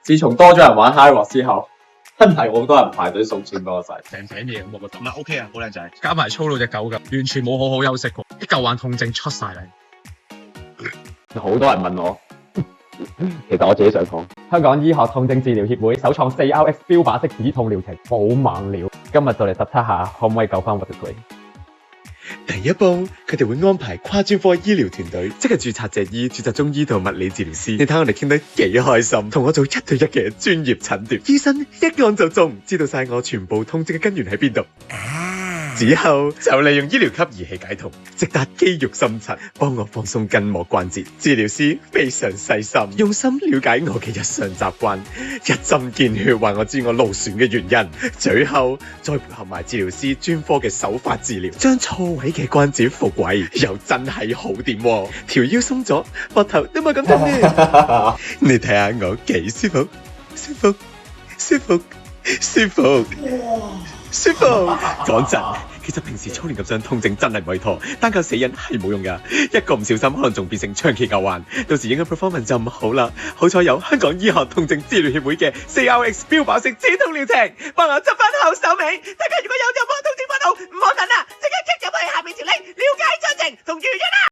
自從多咗人玩 High Rock 之後，真係好多人排隊送錢俾我使。成餅嘢咁，我覺得。唔係 OK 啊，好靚仔。加埋操到隻狗咁，完全冇好好休息過，啲舊患痛症出晒嚟。好多人問我，其實我自己想講，香港醫學痛症治療協會首創 4RX 標靶式止痛療程，好猛料。今日就嚟實測下，可唔可以救翻我隻腿？第一步，佢哋會安排跨專科醫療團隊，即係註冊脊醫、註冊中醫同物理治療師。你睇我哋傾得幾開心，同我做1對1嘅專業診斷，醫生一按就中，知道晒我全部痛症嘅根源喺邊度。之後就利用醫療級儀器解痛，直達肌肉深層，幫我放鬆筋膜關節。治療師非常細心，用心了解我嘅日常習慣，一針見血話我知我勞損嘅原因。最後再配合埋治療師專科嘅手法治療，將錯位嘅關節復位，又真係好掂喎。條腰鬆咗，膊頭都冇咁痛呢。你睇下我幾舒服，舒服，舒服，舒服。舒服，講真，其實平時操練咁傷痛症真係唔可以拖，單靠死忍係冇用噶，一個唔小心可能仲變成長期舊患，到時影響 performance 就唔好啦。好彩有香港醫學痛症治療協會嘅4RX 標靶式止痛療程，幫我執翻好手尾。大家如果有